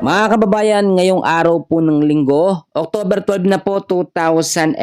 Mga kababayan, ngayong araw po ng linggo, October 12 na po 2025,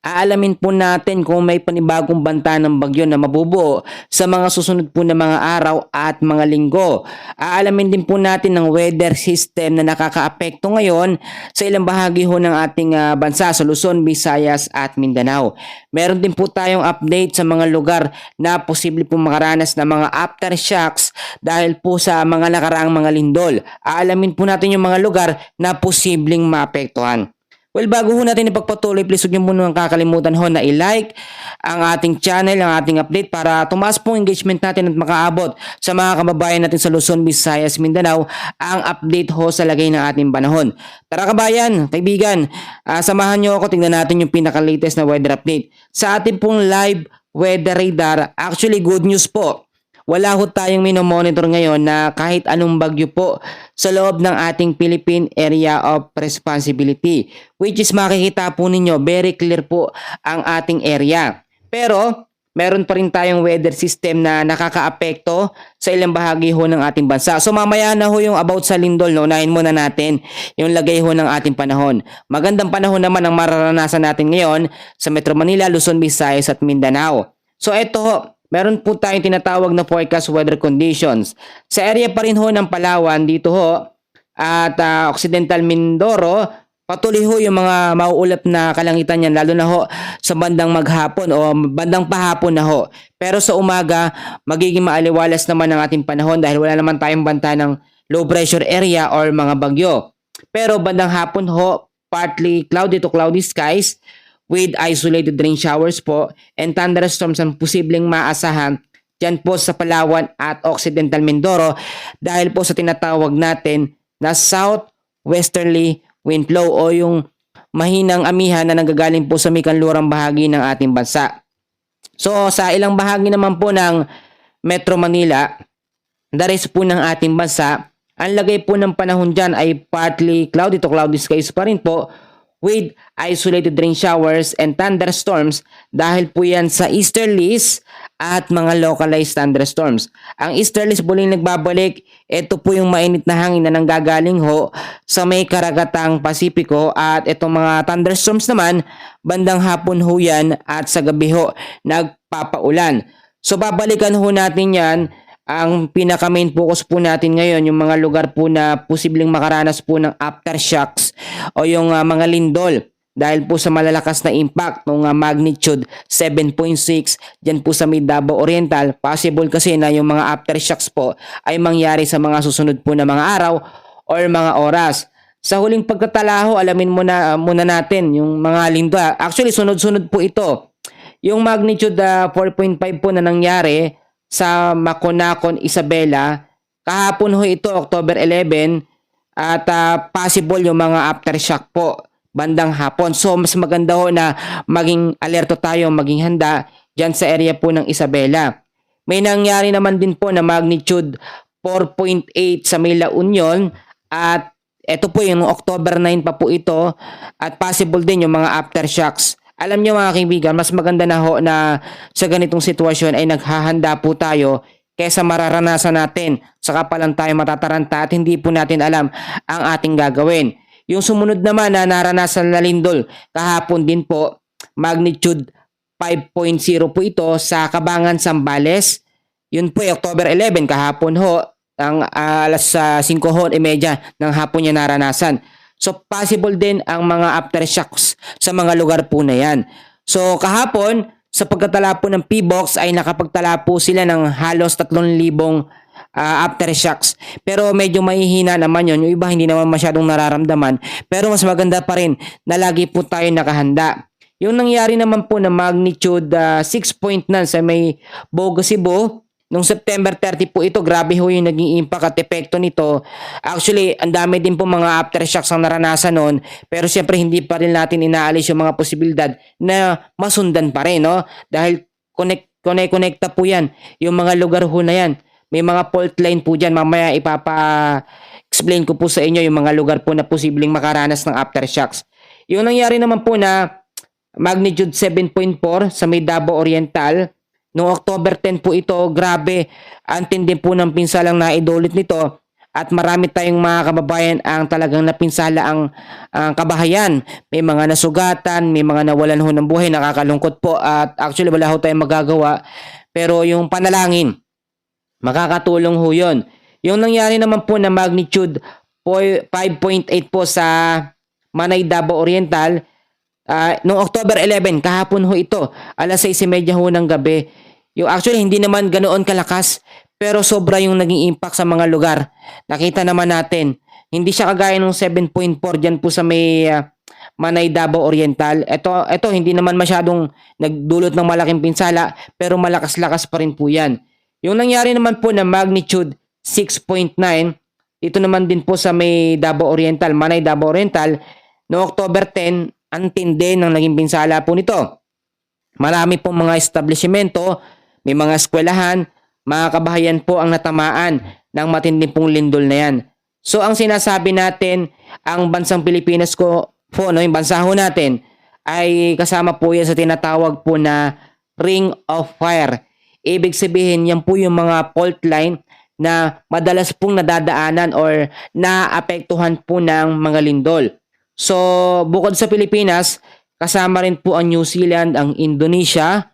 aalamin po natin kung may panibagong banta ng bagyo na mabubuo sa mga susunod po na mga araw at mga linggo. Aalamin din po natin ng weather system na nakakaapekto ngayon sa ilang bahagi ho ng ating bansa sa Luzon, Visayas at Mindanao. Meron din po tayong update sa mga lugar na posible po makaranas ng mga aftershocks dahil po sa mga nakaraang mga lindol. Aalamin po natin yung mga lugar na posibleng maapektuhan. Well, bago ho natin ipagpatuloy, please huwag niyo muna kakalimutan ho na i-like ang ating channel, ang ating update para tumaas po engagement natin at makaabot sa mga kababayan natin sa Luzon, Visayas, Mindanao ang update ho sa lagay ng ating panahon. Tara kabayan, kaibigan, samahan niyo ako, tingnan natin yung pinaka-latest na weather update. Sa ating pong live weather radar, actually good news po. Wala ho tayong minomonitor ngayon na kahit anong bagyo po sa loob ng ating Philippine Area of Responsibility, which is makikita po ninyo very clear po ang ating area. Pero meron pa rin tayong weather system na nakakaapekto sa ilang bahagi ho ng ating bansa. So mamaya na ho yung about sa lindol, no? Unahin muna natin yung lagay ho ng ating panahon. Magandang panahon naman ang mararanasan natin ngayon sa Metro Manila, Luzon, Visayas at Mindanao. So ito ho, meron po tayong tinatawag na forecast weather conditions. Sa area pa rin ho ng Palawan, dito ho, at Occidental Mindoro, patuloy ho yung mga mauulap na kalangitan yan, lalo na ho sa bandang maghapon o bandang pahapon na ho. Pero sa umaga, magiging maaliwalas naman ang ating panahon dahil wala naman tayong banta ng low pressure area or mga bagyo. Pero bandang hapon ho, partly cloudy to cloudy skies, with isolated rain showers po and thunderstorms ang posibleng maasahan dyan po sa Palawan at Occidental Mindoro dahil po sa tinatawag natin na southwesterly wind flow o yung mahinang amihan na nanggagaling po sa may kanlurang bahagi ng ating bansa. So sa ilang bahagi naman po ng Metro Manila, the rest po ng ating bansa, ang lagay po ng panahon dyan ay partly cloudy to cloudy skies pa rin po with isolated rain showers and thunderstorms dahil po yan sa easterlies at mga localized thunderstorms. Ang easterlies muling nagbabalik, ito po yung mainit na hangin na nanggagaling ho sa may karagatang Pasipiko at itong mga thunderstorms naman, bandang hapon ho yan at sa gabi ho nagpapaulan. So babalikan ho natin yan. Ang pinaka main focus po natin ngayon yung mga lugar po na posibleng makaranas po ng aftershocks o yung mga lindol dahil po sa malalakas na impact ng magnitude 7.6 dyan po sa may Davao Oriental. Possible kasi na yung mga aftershocks po ay mangyari sa mga susunod po na mga araw or mga oras. Sa huling pagkatalaho, alamin muna natin yung mga lindol. Actually, sunod-sunod po ito. Yung magnitude 4.5 po na nangyari sa Maconacon, Isabela, kahapon ho ito, October 11, at possible yung mga aftershock po, bandang hapon. So, mas maganda ho na maging alerto tayo, maging handa dyan sa area po ng Isabela. May nangyari naman din po na magnitude 4.8 sa may La Union, at ito po yung October 9 pa po ito, at possible din yung mga aftershocks. Alam niyo mga kaibigan, mas maganda na ho na sa ganitong sitwasyon ay naghahanda po tayo kaysa mararanasan natin. Saka pa lang tayo matataranta at hindi po natin alam ang ating gagawin. Yung sumunod naman na naranasan na lindol, kahapon din po, magnitude 5.0 po ito sa Cabangan, Zambales. Yun po ay October 11, kahapon ho, ang alas 5:30 ng hapon niya naranasan. So possible din ang mga aftershocks sa mga lugar po na yan. So kahapon, sa pagkatala po ng PBOX ay nakapagtala po sila ng halos 3,000 aftershocks. Pero medyo mahihina naman yun. Yung iba hindi naman masyadong nararamdaman. Pero mas maganda pa rin na lagi po tayo nakahanda. Yung nangyari naman po na magnitude 6.9 sa may Bogo, Cebu, noong September 30 po ito, grabe ho yung naging impact at epekto nito. Actually, ang dami din po mga aftershocks ang naranasan noon. Pero siyempre hindi pa rin natin inaalis yung mga posibilidad na masundan pa rin. No? Dahil connecta po yan. Yung mga lugar ho na yan. May mga fault line po dyan. Mamaya explain ko po sa inyo yung mga lugar po na posibleng makaranas ng aftershocks. Yung nangyari naman po na magnitude 7.4 sa may Davao Oriental, noong October 10 po ito, grabe, ang tindi po ng pinsalang naidulit nito at marami tayong mga kababayan ang talagang napinsala ang kabahayan. May mga nasugatan, may mga nawalan ho ng buhay, nakakalungkot po at actually wala ho tayong magagawa. Pero yung panalangin, makakatulong ho yun. Yung nangyari naman po na magnitude 5.8 po sa Manay, Davao Oriental, noong October 11, kahapon ho ito, alas 6:30 ho ng gabi. Yung actually hindi naman ganoon kalakas, pero sobra yung naging impact sa mga lugar. Nakita naman natin, hindi siya kagaya ng 7.4 dyan po sa may Manay, Davao Oriental. Ito hindi naman masyadong nagdulot ng malaking pinsala, pero malakas-lakas pa rin po yan. Yung nangyari naman po na magnitude 6.9, ito naman din po sa may Davao Oriental, Manay, Davao Oriental, no October 10, ang tindi ng naging pinsala po nito. Marami pong mga establishmento, may mga eskwelahan, mga kabahayan po ang natamaan ng matinding pong lindol na yan. So ang sinasabi natin, ang bansang Pilipinas ko po, no, yung bansa ho natin, ay kasama po yan sa tinatawag po na Ring of Fire. Ibig sabihin, yan po yung mga fault line na madalas pong nadadaanan or naapektuhan po ng mga lindol. So, bukod sa Pilipinas, kasama rin po ang New Zealand, ang Indonesia,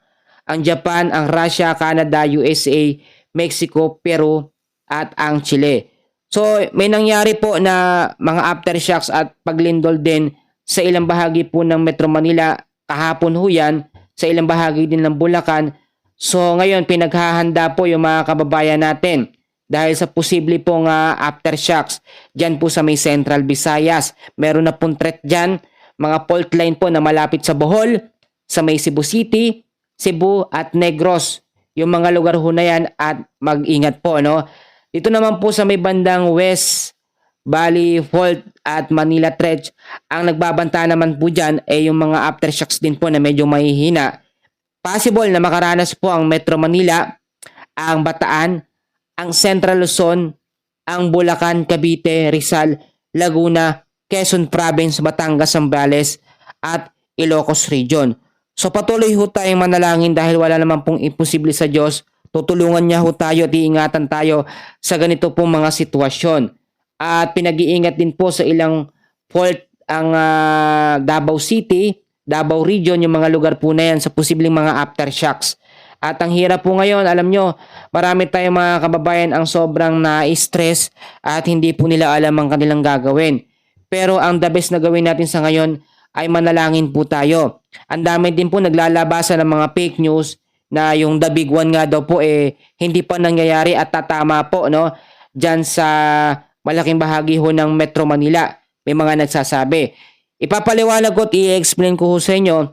ang Japan, ang Russia, Canada, USA, Mexico, Peru, at ang Chile. So, may nangyari po na mga aftershocks at paglindol din sa ilang bahagi po ng Metro Manila. Kahapon ho yan, sa ilang bahagi din ng Bulacan. So, ngayon, pinaghahanda po yung mga kababayan natin dahil sa posible pong aftershocks dyan po sa may Central Visayas. Meron na pong threat dyan, mga fault line po na malapit sa Bohol, sa may Cebu City, Cebu at Negros. Yung mga lugar ho na yan at mag-ingat po, no? Dito naman po sa may bandang West Valley Fault at Manila Trench, ang nagbabanta naman po dyan ay yung mga aftershocks din po na medyo mahihina. Possible na makaranas po ang Metro Manila, ang Bataan, ang Central Luzon, ang Bulacan, Cavite, Rizal, Laguna, Quezon Province, Batangas, Zambales, at Ilocos Region. So patuloy ho tayong manalangin dahil wala naman pong imposible sa Diyos. Tutulungan niya ho tayo at iingatan tayo sa ganito pong mga sitwasyon. At pinag-iingat din po sa ilang fault ang Davao City, Davao Region, yung mga lugar po na yan sa posibleng mga aftershocks. At ang hirap po ngayon, alam nyo, marami tayong mga kababayan ang sobrang na-stress at hindi po nila alam ang kanilang gagawin. Pero ang the best na gawin natin sa ngayon ay manalangin po tayo. Ang dami din po naglalabasan ng mga fake news na yung the big one nga daw po hindi pa nangyayari at tatama po, no? Diyan sa malaking bahagi ho ng Metro Manila. May mga nagsasabi. Ipapaliwanag ko at i-explain ko ho sa inyo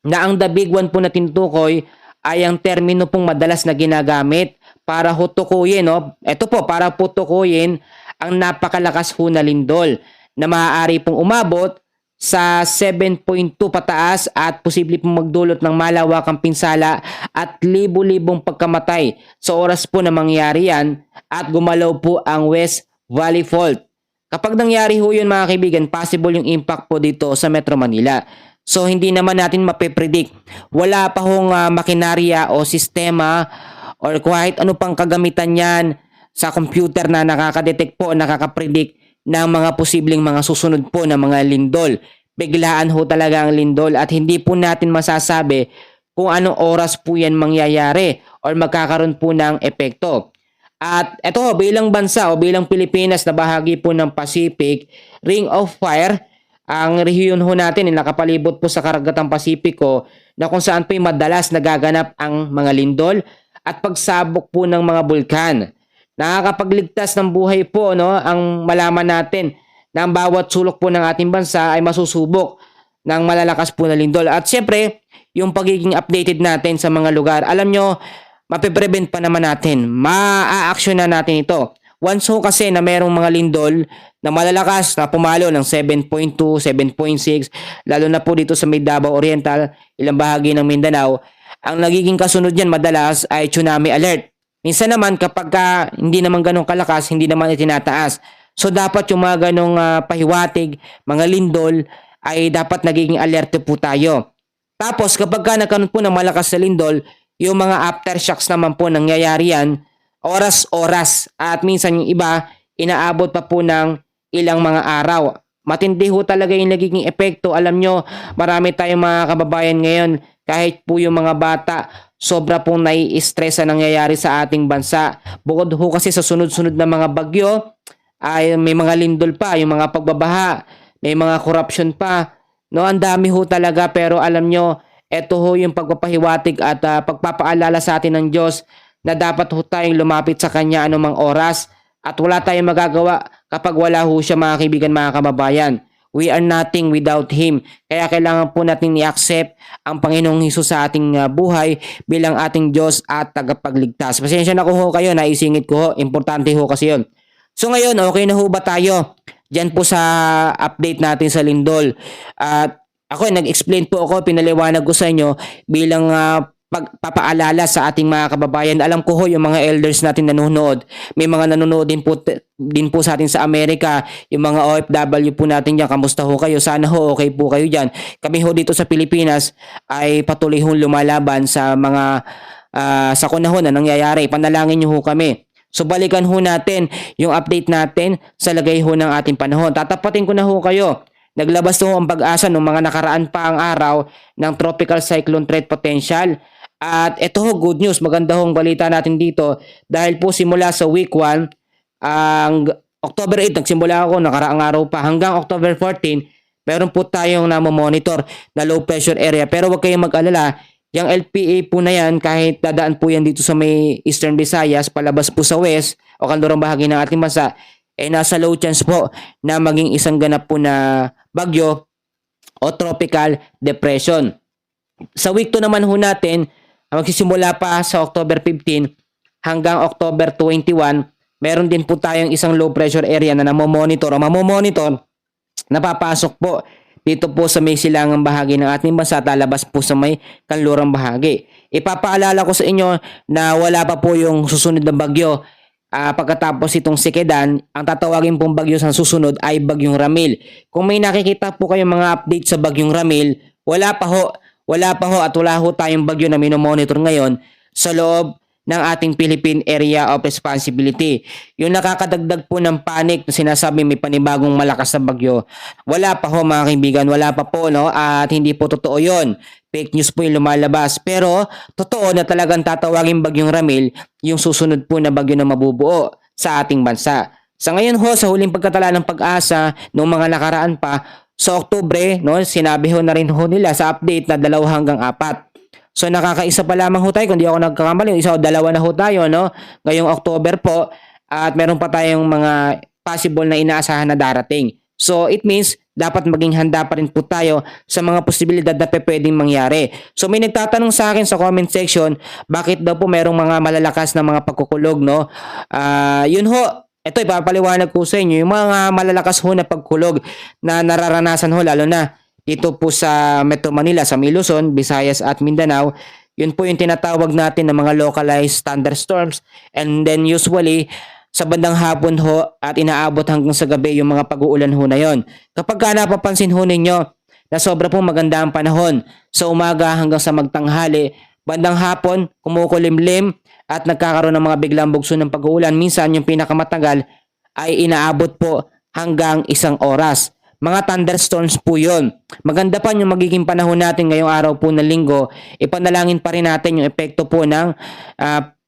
na ang the big one po na tinutukoy ay ang termino pong madalas na ginagamit para hutukuyin, no? Ito po, para putukuyin ang napakalakas ho na lindol na maaari pong umabot sa 7.2 pataas at posible pong magdulot ng malawakang pinsala at libo-libong pagkamatay sa oras po na mangyari yan at gumalaw po ang West Valley Fault. Kapag nangyari ho yun mga kaibigan, possible yung impact po dito sa Metro Manila. So hindi naman natin mapipredict. Wala pa hong makinarya o sistema or kahit ano pang kagamitan yan sa computer na nakakadetect po, nakakapredict ng mga posibleng mga susunod po na mga lindol. Biglaan ho talaga ang lindol at hindi po natin masasabi kung anong oras po yan mangyayari or magkakaroon po ng epekto. At ito bilang bansa o bilang Pilipinas na bahagi po ng Pacific Ring of Fire, ang rehiyon ho natin ay nakapalibot po sa Karagatang Pasipiko na kung saan po madalas nagaganap ang mga lindol at pagsabog po ng mga bulkan. Nakakapagligtas ng buhay po, no, ang malaman natin na ang bawat sulok po ng ating bansa ay masusubok ng malalakas po na lindol. At siyempre, yung pagiging updated natin sa mga lugar. Alam nyo, mapiprevent pa naman natin. Ma-a-action na natin ito. Once ho kasi na merong mga lindol na malalakas na pumalo ng 7.2, 7.6, lalo na po dito sa may Davao Oriental, ilang bahagi ng Mindanao, ang nagiging kasunod yan madalas ay tsunami alert. Minsan naman kapag hindi naman ganun kalakas, hindi naman itinataas. So dapat yung mga ganong pahiwatig, mga lindol, ay dapat nagiging alerte po tayo. Tapos kapag nagkaroon po ng malakas na lindol, yung mga aftershocks naman po nangyayari yan, oras-oras. At minsan yung iba, inaabot pa po ng ilang mga araw. Matindi ho talaga yung nagiging epekto. Alam nyo, marami tayong mga kababayan ngayon, kahit po yung mga bata, sobra pong nai-stress ang nangyayari sa ating bansa. Bukod ho kasi sa sunod-sunod na mga bagyo, ay may mga lindol pa, yung mga pagbabaha, may mga corruption pa. No, ang dami ho talaga, pero alam nyo, eto ho yung pagpapahiwatig at pagpapaalala sa atin ng Diyos na dapat ho tayong lumapit sa Kanya anumang oras at wala tayong magagawa kapag wala ho siya, mga kaibigan, mga kababayan. We are nothing without Him. Kaya kailangan po natin i-accept ang Panginoong Hesus sa ating buhay bilang ating Diyos at tagapagligtas. Pasensya na ko ho kayo, naisingit ko ho. Importante ho kasi yun. So ngayon, okay na ho ba tayo? Diyan po sa update natin sa lindol. At ako, nag-explain po ako, pinaliwanag ko sa inyo bilang pagpapaalala sa ating mga kababayan. Alam ko ho yung mga elders natin nanonood. May mga nanonood din po sa atin sa Amerika. Yung mga OFW po natin dyan. Kamusta ho kayo? Sana ho okay po kayo dyan. Kami ho dito sa Pilipinas ay patuloy ho lumalaban sa mga sa kunahon na nangyayari. Panalangin nyo ho kami. So balikan ho natin yung update natin sa lagay ho ng ating panahon. Tatapatin ko na ho kayo. Naglabas ho ang pag-asa ng mga nakaraan pa ang araw ng tropical cyclone threat potential. At ito ho, good news, maganda hong balita natin dito dahil po simula sa week 1, ang October 8, nagsimula ako, nakaraang araw pa, hanggang October 14, meron po tayong namomonitor na low pressure area. Pero huwag kayong mag-alala, yung LPA po na yan, kahit dadaan po yan dito sa may Eastern Visayas, palabas po sa west o kanlurang bahagi ng ating bansa, nasa low chance po na maging isang ganap po na bagyo o tropical depression. Sa week 2 naman ho natin, magsisimula pa sa October 15 hanggang October 21, meron din po tayong isang low pressure area na namomonitor o mamomonitor, napapasok po dito po sa may silangang bahagi ng ating bansa, talabas po sa may kanlurang bahagi. Ipapaalala ko sa inyo na wala pa po yung susunod na bagyo. Pagkatapos itong Sikedan, ang tatawagin pong bagyo sa susunod ay Bagyong Ramil. Kung may nakikita po kayong mga update sa Bagyong Ramil, wala pa ho at wala ho tayong bagyo na minomonitor ngayon sa loob ng ating Philippine Area of Responsibility. Yung nakakadagdag po ng panic na sinasabi may panibagong malakas na bagyo, wala pa ho, mga kaibigan, wala pa po, no? At hindi po totoo yon. Fake news po yung lumalabas. Pero totoo na talagang tatawagin Bagyong Ramil yung susunod po na bagyo na mabubuo sa ating bansa. Sa ngayon ho, sa huling pagkatala ng pag-asa noong mga nakaraan pa, sa Oktubre, no, sinabi ho na rin ho nila sa update na 2 hanggang 4. So nakakaisa pa lamang ho tayo, kung di ako nagkakamali, isa o 2 na ho tayo, no, ngayong October po, at meron pa tayong mga possible na inaasahan na darating. So it means dapat maging handa pa rin po tayo sa mga posibilidad na pwedeng mangyari. So may nagtatanong sa akin sa comment section, bakit daw po merong mga malalakas na mga pagkukulog, no? Yun ho, ito ipapaliwanag ko sa inyo, yung mga malalakas ho na pagkulog na nararanasan ho, lalo na dito po sa Metro Manila, sa Luzon, Visayas at Mindanao. Yun po yung tinatawag natin ng mga localized thunderstorms, and then usually sa bandang hapon ho at inaabot hanggang sa gabi yung mga pag-uulan ho na yon. Kapag napapansin ho ninyo na sobra pong maganda ang panahon sa umaga hanggang sa magtanghali, bandang hapon kumukulimlim at nagkakaroon ng mga biglang bugso ng pag-uulan. Minsan yung pinakamatagal ay inaabot po hanggang 1 oras. Mga thunderstorms po yun. Maganda pa yung magiging panahon natin ngayong araw po na linggo. Ipanalangin pa rin natin yung epekto po ng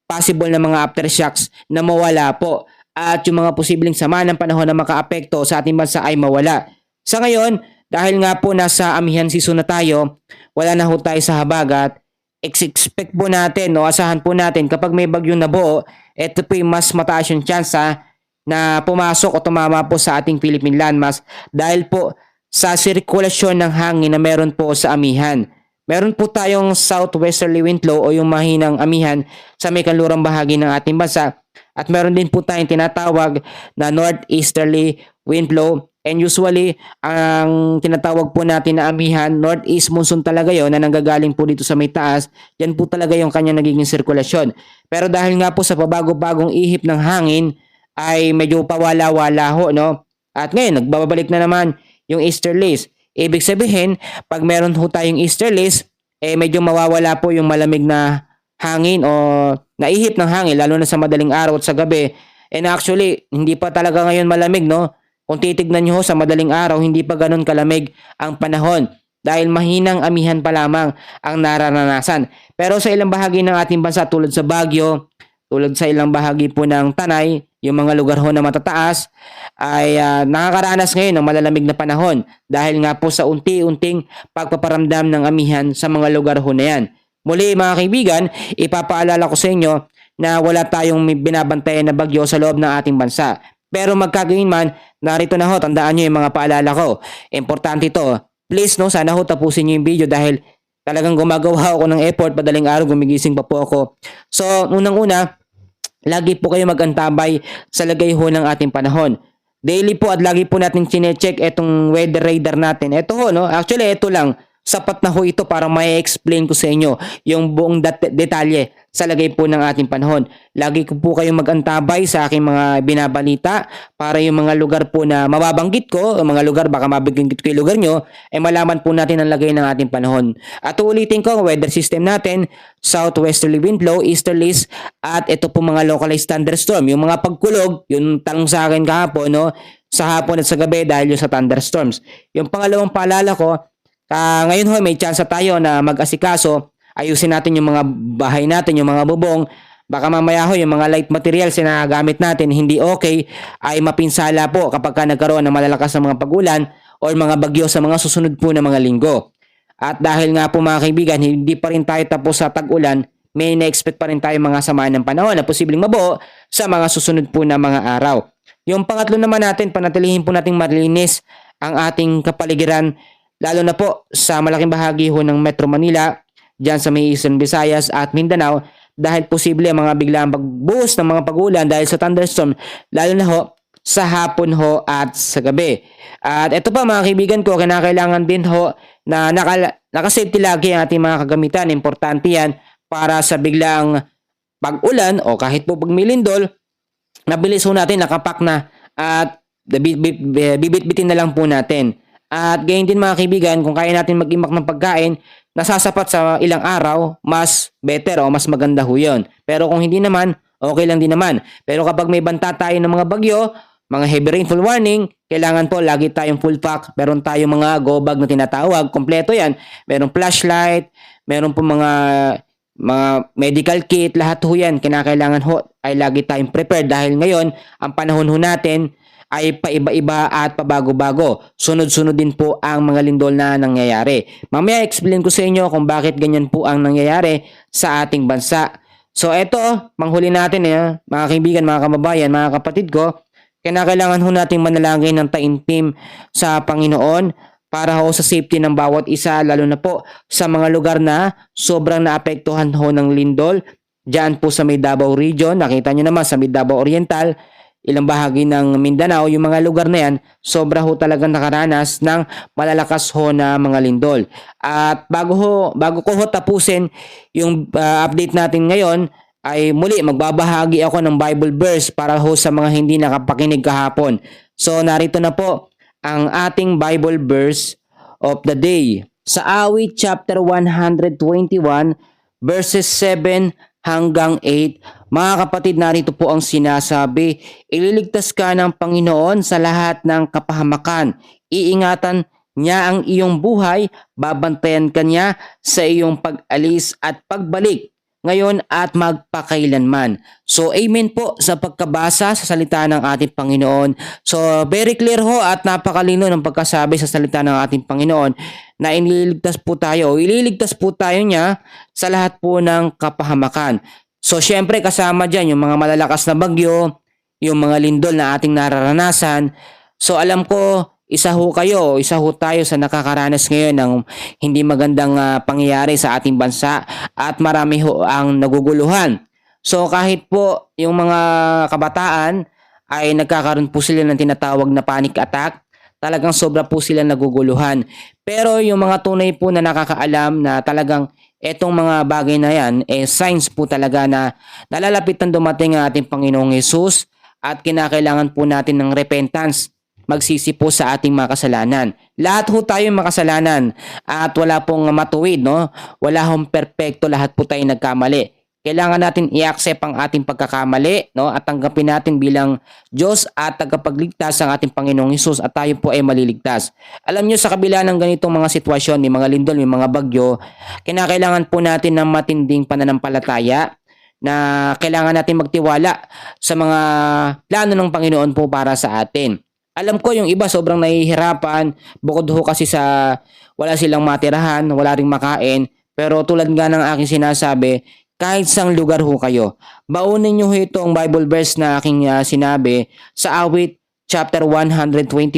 possible na mga aftershocks na mawala po. At yung mga posibleng sama ng panahon na makaapekto sa ating bansa ay mawala. Sa ngayon, dahil nga po nasa amihan season na tayo, wala na ho tayo sa habagat, expect po natin, no, asahan po natin kapag may bagyong nabuo, ito po yung mas mataas yung chance na pumasok o tumama po sa ating Philippine landmass dahil po sa sirkulasyon ng hangin na meron po sa amihan. Meron po tayong southwesterly wind flow o yung mahinang amihan sa may kanlurang bahagi ng ating bansa, at meron din po tayong tinatawag na northeasterly wind flow, and usually ang tinatawag po natin na amihan, northeast monsoon talaga yon na nanggagaling po dito sa may taas. Yan po talaga yung kanya nagiging sirkulasyon. Pero dahil nga po sa pabago-bagong ihip ng hangin ay medyo pawala-wala ho, no? At ngayon, nagbabalik na naman yung easterlies. Ibig sabihin, pag meron ho tayong easterlies, medyo mawawala po yung malamig na hangin o naihip ng hangin, lalo na sa madaling araw at sa gabi. And actually, hindi pa talaga ngayon malamig, no? Kung titignan nyo sa madaling araw, hindi pa ganun kalamig ang panahon dahil mahinang amihan pa lamang ang nararanasan. Pero sa ilang bahagi ng ating bansa tulad sa Baguio, tulad sa ilang bahagi po ng Tanay, yung mga lugar ho na matataas ay nakakaranas ngayon ng malalamig na panahon dahil nga po sa unti-unting pagpaparamdam ng amihan sa mga lugar ho na yan. Muli mga kaibigan, ipapaalala ko sa inyo na wala tayong binabantayan na bagyo sa loob ng ating bansa. Pero magkagayon man, narito na ho, tandaan nyo yung mga paalala ko. Importante ito. Please, no, sana ho tapusin nyo yung video dahil talagang gumagawa ako ng effort, madaling araw, gumigising pa po ako. So, unang-una, lagi po kayo mag-antabay sa lagay ho ng ating panahon. Daily po at lagi po natin chinecheck itong weather radar natin. Ito ho, no? Actually, ito lang. Sapat na ho ito para may explain ko sa inyo yung buong detalye sa lagay po ng ating panahon. Lagi ko po kayong mag-antabay sa aking mga binabalita para yung mga lugar po na mababanggit ko, mga lugar baka mabanggit ko yung lugar nyo, ay malaman po natin ang lagay ng ating panahon. At ulitin ko, ang weather system natin, southwesterly wind flow, easterlies, at ito po mga localized thunderstorm. Yung mga pagkulog, yung tanong sa akin kahapon, no, sa hapon at sa gabi dahil yung sa thunderstorms. Yung pangalawang paalala ko, ngayon ho, may chance tayo na mag-asikaso, ayusin natin yung mga bahay natin, yung mga bubong, baka mamaya ho, yung mga light materials na gamit natin, hindi okay, ay mapinsala po kapag ka nagkaroon ng malalakas na mga pag-ulan o mga bagyo sa mga susunod po na mga linggo. At dahil nga po mga kaibigan, hindi pa rin tayo tapos sa tag-ulan, may na-expect pa rin tayo mga samaan ng panahon na posibleng mabuo sa mga susunod po na mga araw. Yung pangatlo naman natin, panatilihin po nating malinis ang ating kapaligiran, lalo na po sa malaking bahagi ho ng Metro Manila, dyan sa may Eastern Visayas at Mindanao dahil posible ang mga biglang pagbuhos ng mga pag-ulan dahil sa thunderstorm, lalo na ho sa hapon ho at sa gabi. At ito pa mga kaibigan ko, kinakailangan din ho na nakasafety lagi ang ating mga kagamitan. Importante yan para sa biglang pag-ulan o kahit po pag may lindol, nabilis ho natin, nakapak na at bibit-bitin na lang po natin. At gayon din mga kaibigan, kung kaya natin mag-imbak ng pagkain, nasasapat sa ilang araw, mas better o mas maganda ho yun. Pero kung hindi naman, okay lang din naman. Pero kapag may banta tayo ng mga bagyo, mga heavy rainfall warning, kailangan po lagi tayong full pack. Meron tayong mga go bag na tinatawag, kompleto yan. Merong flashlight, meron po mga medical kit, lahat ho yan. Kinakailangan ho ay lagi tayong prepared dahil ngayon, ang panahon ho natin, ay paiba-iba at pabago-bago. Sunod-sunod din po ang mga lindol na nangyayari. Mamaya explain ko sa inyo kung bakit ganyan po ang nangyayari sa ating bansa. So eto, manghuli natin mga kaibigan, mga kababayan, mga kapatid ko, kailangan ho nating manalangin ng taimtim sa Panginoon para ho sa safety ng bawat isa, lalo na po sa mga lugar na sobrang naapektuhan ho ng lindol. Diyan po sa may Davao region, nakita nyo naman sa may Davao Oriental, ilang bahagi ng Mindanao, yung mga lugar na yan, sobra ho talagang nakaranas ng malalakas ho na mga lindol. At bago ko ho tapusin yung update natin ngayon, ay muli magbabahagi ako ng Bible verse para ho sa mga hindi nakapakinig kahapon. So narito na po ang ating Bible verse of the day. Sa Awit chapter 121 verses 7 hanggang 8, mga kapatid, narito po ang sinasabi, ililigtas ka ng Panginoon sa lahat ng kapahamakan. Iingatan niya ang iyong buhay, babantayan ka niya sa iyong pag-alis at pagbalik, ngayon at magpakailanman. So, amen po sa pagkabasa sa salita ng ating Panginoon. So, very clear ho at napakalino ng pagkasabi sa salita ng ating Panginoon na ililigtas po tayo niya sa lahat po ng kapahamakan. So, syempre kasama dyan yung mga malalakas na bagyo, yung mga lindol na ating nararanasan. So, alam ko, isa ho tayo sa nakakaranas ngayon ng hindi magandang pangyayari sa ating bansa at marami ho ang naguguluhan. So kahit po yung mga kabataan ay nagkakaroon po sila ng tinatawag na panic attack, talagang sobra po sila naguguluhan. Pero yung mga tunay po na nakakaalam na talagang etong mga bagay na yan, signs po talaga na nalalapit na dumating ang ating Panginoong Hesus at kinakailangan po natin ng repentance, magsisi po sa ating mga kasalanan. Lahat ho tayo makasalanan at wala pong matuwid, no? Wala hong perpekto, lahat po tayo nagkamali. kailangan natin i-accept ang ating pagkakamali, no? At tanggapin natin bilang Diyos at tagapagligtas ang ating Panginoong Hesus at tayo po ay maliligtas. Alam nyo, sa kabila ng ganitong mga sitwasyon, may mga lindol, may mga bagyo, kinakailangan po natin ng matinding pananampalataya na kailangan natin magtiwala sa mga plano ng Panginoon po para sa atin. Alam ko yung iba sobrang nahihirapan, bukod ho kasi sa wala silang matirahan, wala ring makain, pero tulad nga ng aking sinasabi, kahit sang lugar ho kayo, baunin nyo ho itong Bible verse na aking sinabi sa Awit chapter 121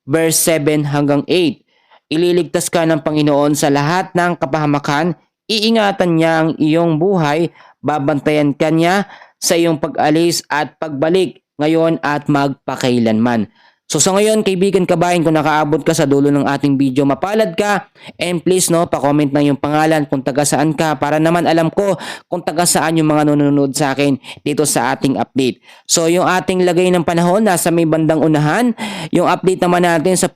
verse 7 hanggang 8. Ililigtas ka ng Panginoon sa lahat ng kapahamakan, iingatan niya ang iyong buhay, babantayan ka niya sa iyong pag-alis at pagbalik ngayon at magpakailanman. So sa ngayon, kaibigan kabayan, kung nakaabot ka sa dulo ng ating video, mapalad ka, and please pa-comment na yung pangalan kung taga saan ka para naman alam ko kung taga saan yung mga nanonood sa akin dito sa ating update. So yung ating lagay ng panahon nasa may bandang unahan, yung update naman natin sa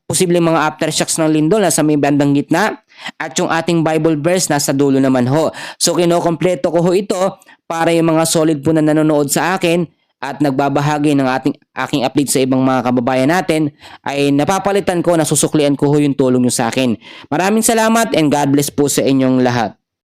posibleng mga aftershocks ng lindol nasa may bandang gitna, at yung ating Bible verse nasa dulo naman ho. So kinokompleto ko ho ito para yung mga solid po na nanonood sa akin at nagbabahagi ng aking update sa ibang mga kababayan natin ay napapalitan ko, nasusuklian ko ho yung tulong nyo sa akin. Maraming salamat and God bless po sa inyong lahat.